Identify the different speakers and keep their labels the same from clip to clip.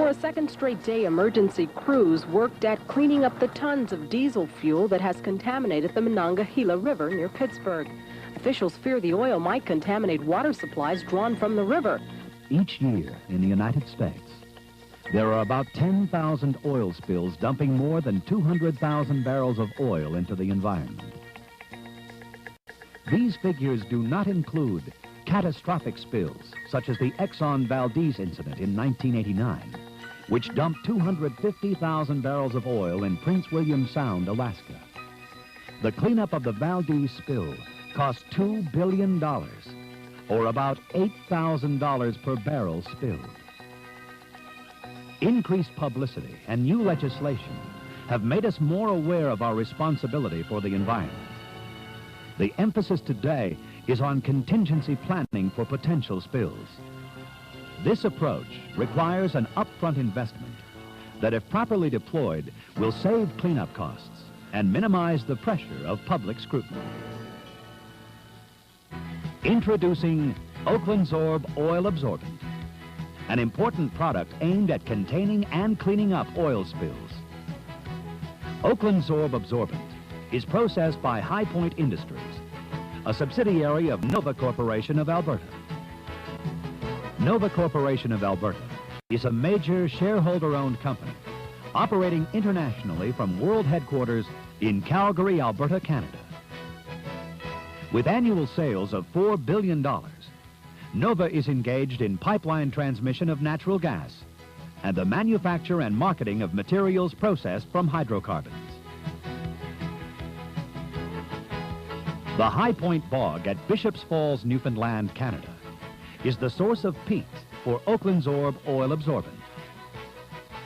Speaker 1: a second straight day, emergency crews worked at cleaning up the tons of diesel fuel that has contaminated the Monongahela River near Pittsburgh. Officials fear the oil might contaminate water supplies drawn from the river.
Speaker 2: Each year in the United States, there are about 10,000 oil spills dumping more than 200,000 barrels of oil into the environment. These figures do not include catastrophic spills, such as the Exxon Valdez incident in 1989, which dumped 250,000 barrels of oil in Prince William Sound, Alaska. The cleanup of the Valdez spill cost $2 billion, or about $8,000 per barrel spilled. Increased publicity and new legislation have made us more aware of our responsibility for the environment. The emphasis today is on contingency planning for potential spills. This approach requires an upfront investment that, if properly deployed, will save cleanup costs and minimize the pressure of public scrutiny. Introducing Oclansorb Oil Absorbent, an important product aimed at containing and cleaning up oil spills. Oclansorb Absorbent is processed by High Point Industries, a subsidiary of Nova Corporation of Alberta. Nova Corporation of Alberta is a major shareholder-owned company operating internationally from world headquarters in Calgary, Alberta, Canada. With annual sales of $4 billion, Nova is engaged in pipeline transmission of natural gas and the manufacture and marketing of materials processed from hydrocarbons. The High Point Bog at Bishop's Falls, Newfoundland, Canada, is the source of peat for Oclansorb Oil Absorbent.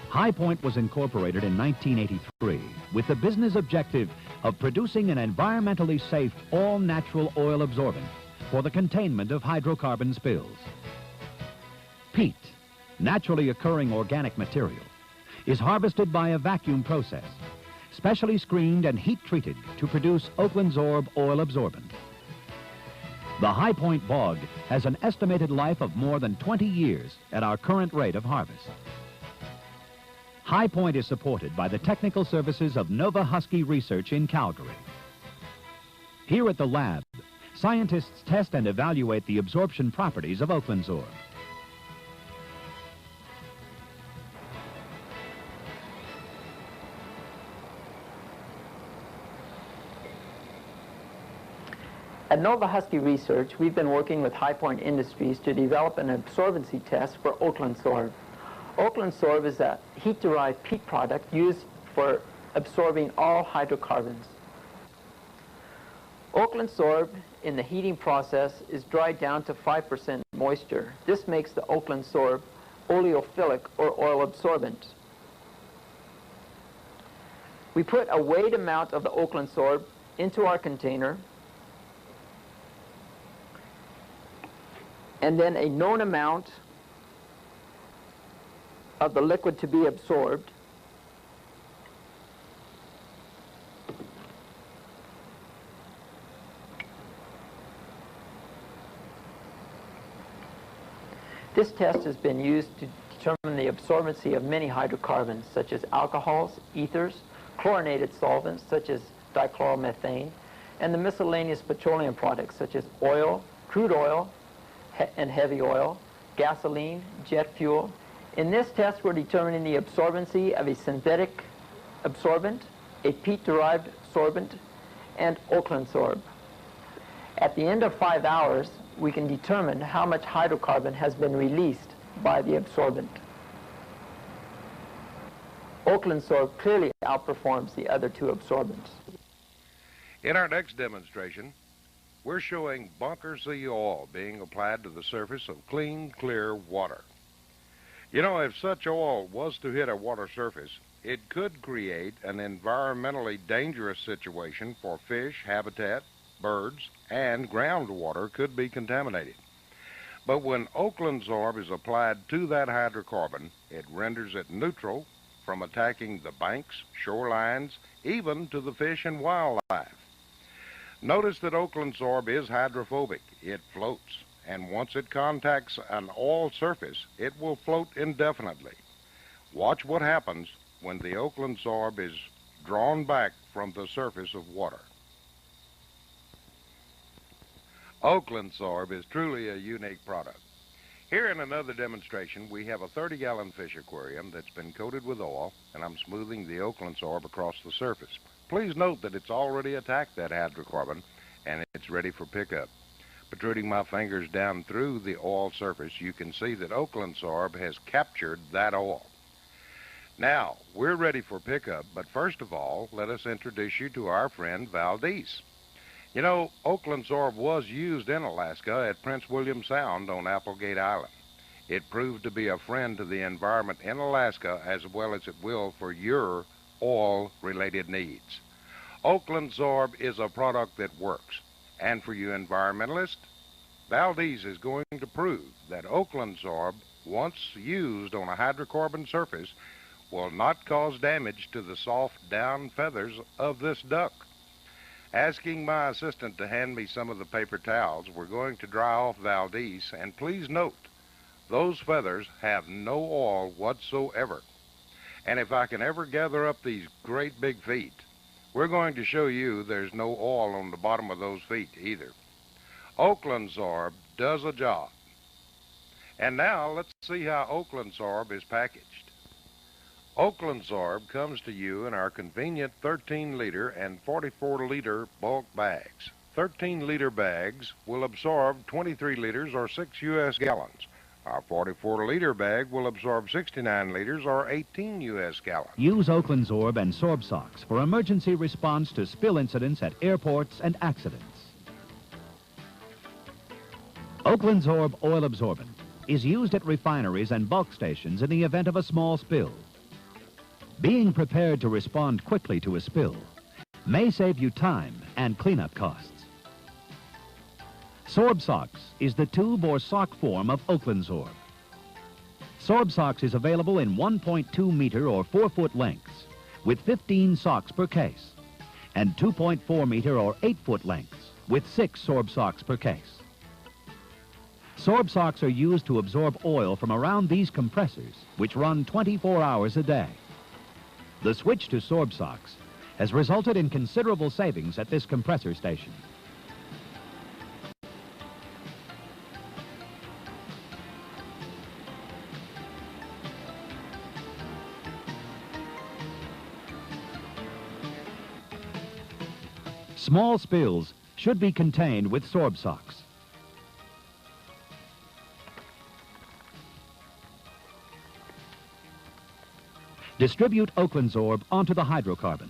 Speaker 2: High Point was incorporated in 1983 with the business objective of producing an environmentally safe all-natural oil absorbent for the containment of hydrocarbon spills. Peat, naturally occurring organic material, is harvested by a vacuum process, specially screened and heat-treated to produce Oclansorb Oil Absorbent. The High Point Bog has an estimated life of more than 20 years at our current rate of harvest. High Point is supported by the technical services of Nova Husky Research in Calgary. Here at the lab, scientists test and evaluate the absorption properties of Oclansorb.
Speaker 3: At Nova Husky Research, we've been working with High Point Industries to develop an absorbency test for Oclansorb. Oclansorb is a heat-derived peat product used for absorbing all hydrocarbons. Oclansorb in the heating process is dried down to 5% moisture. This makes the Oclansorb oleophilic or oil absorbent. We put a weighed amount of the Oclansorb into our container and then a known amount of the liquid to be absorbed. This test has been used to determine the absorbency of many hydrocarbons, such as alcohols, ethers, chlorinated solvents, such as dichloromethane, and the miscellaneous petroleum products, such as oil, crude oil, and heavy oil, gasoline, jet fuel. In this test, we're determining the absorbency of a synthetic absorbent, a peat-derived absorbent, and Oclansorb. At the end of 5 hours, we can determine how much hydrocarbon has been released by the absorbent. Oclansorb clearly outperforms the other two absorbents.
Speaker 4: In our next demonstration, we're showing bunker sea oil being applied to the surface of clean, clear water. You know, if such oil was to hit a water surface, it could create an environmentally dangerous situation for fish habitat, birds, and groundwater could be contaminated. But when Oclansorb is applied to that hydrocarbon, it renders it neutral from attacking the banks, shorelines, even to the fish and wildlife. Notice that Oclansorb is hydrophobic. It floats, and once it contacts an oil surface, it will float indefinitely. Watch what happens when the Oclansorb is drawn back from the surface of water. Oclansorb is truly a unique product. Here in another demonstration, we have a 30-gallon fish aquarium that's been coated with oil, and I'm smoothing the Oclansorb across the surface. Please note that it's already attacked that hydrocarbon, and it's ready for pickup. Protruding my fingers down through the oil surface, you can see that Oclansorb has captured that oil. Now, we're ready for pickup, but first of all, let us introduce you to our friend Valdez. You know, Oclansorb was used in Alaska at Prince William Sound on Applegate Island. It proved to be a friend to the environment in Alaska as well as it will for your oil-related needs. Oclansorb is a product that works. And for you environmentalists, Valdez is going to prove that Oclansorb, once used on a hydrocarbon surface, will not cause damage to the soft down feathers of this duck. Asking my assistant to hand me some of the paper towels, we're going to dry off Valdez, and please note, those feathers have no oil whatsoever. And if I can ever gather up these great big feet, we're going to show you there's no oil on the bottom of those feet either. Oclansorb does a job. And now let's see how Oclansorb is packaged. Oclansorb comes to you in our convenient 13-liter and 44-liter bulk bags. 13-liter bags will absorb 23 liters or 6 U.S. gallons. Our 44-liter bag will absorb 69 liters or 18 U.S. gallons.
Speaker 2: Use Oclansorb and Sorb socks for emergency response to spill incidents at airports and accidents. Oclansorb oil absorbent is used at refineries and bulk stations in the event of a small spill. Being prepared to respond quickly to a spill may save you time and cleanup costs. Sorb socks is the tube or sock form of Oclansorb. Sorb socks is available in 1.2 meter or 4-foot lengths with 15 socks per case and 2.4 meter or 8-foot lengths with 6 Sorb socks per case. Sorb socks are used to absorb oil from around these compressors, which run 24 hours a day. The switch to Sorb socks has resulted in considerable savings at this compressor station. Small spills should be contained with Sorb socks. Distribute Oclansorb onto the hydrocarbon.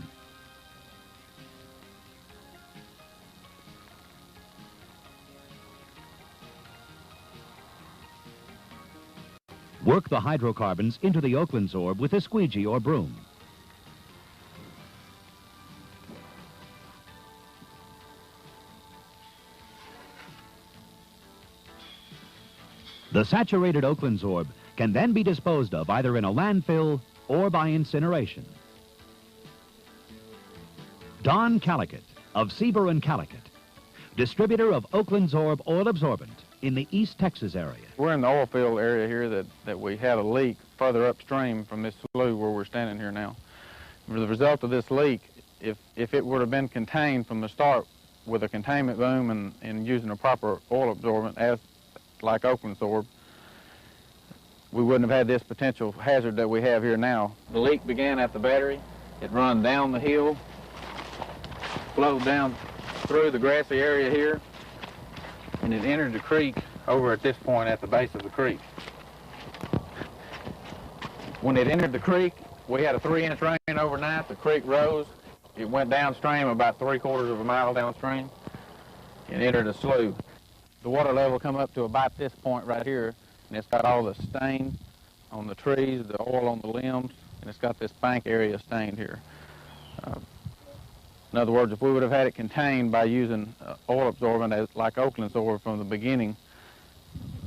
Speaker 2: Work the hydrocarbons into the Oclansorb with a squeegee or broom. The saturated Oclansorb can then be disposed of either in a landfill or by incineration. Don Calicut of Sieber and Calicut, distributor of Oclansorb oil absorbent in the East Texas area.
Speaker 5: We're in the oil field area here that we had a leak further upstream from this slough where we're standing here now. As a result of this leak, if it would have been contained from the start with a containment boom and using a proper oil absorbent like Oclansorb, we wouldn't have had this potential hazard that we have here now. The leak began at the battery. It run down the hill, flowed down through the grassy area here, and it entered the creek over at this point at the base of the creek. When it entered the creek, we had a 3-inch rain overnight. The creek rose. It went downstream about 3/4 of a mile downstream and entered a slough. The water level come up to about this point right here, and it's got all the stain on the trees, the oil on the limbs, and it's got this bank area stained here. In other words, if we would have had it contained by using oil absorbent like Oclansorb from the beginning,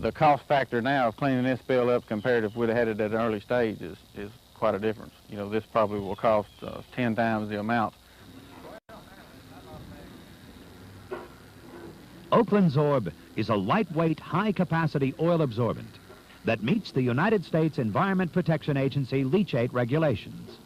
Speaker 5: the cost factor now of cleaning this spill up compared to if we'd have had it at an early stage is quite a difference. You know, this probably will cost 10 times the amount.
Speaker 2: Oclansorb is a lightweight, high-capacity oil absorbent that meets the United States Environment Protection Agency leachate regulations.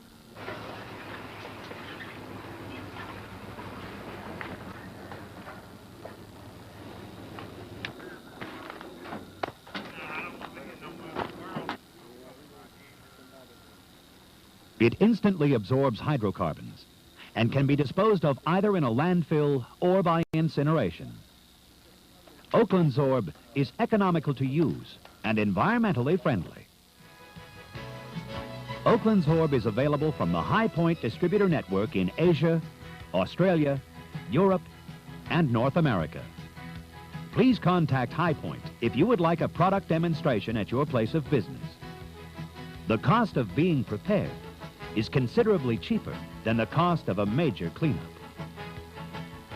Speaker 2: It instantly absorbs hydrocarbons and can be disposed of either in a landfill or by incineration. Oclansorb is economical to use and environmentally friendly. Oclansorb is available from the High Point Distributor Network in Asia, Australia, Europe, and North America. Please contact High Point if you would like a product demonstration at your place of business. The cost of being prepared is considerably cheaper than the cost of a major cleanup.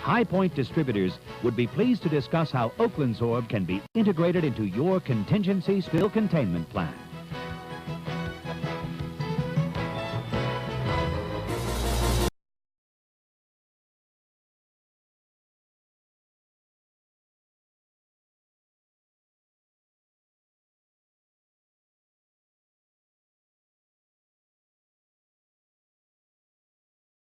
Speaker 2: High Point distributors would be pleased to discuss how Oclansorb can be integrated into your contingency spill containment plan.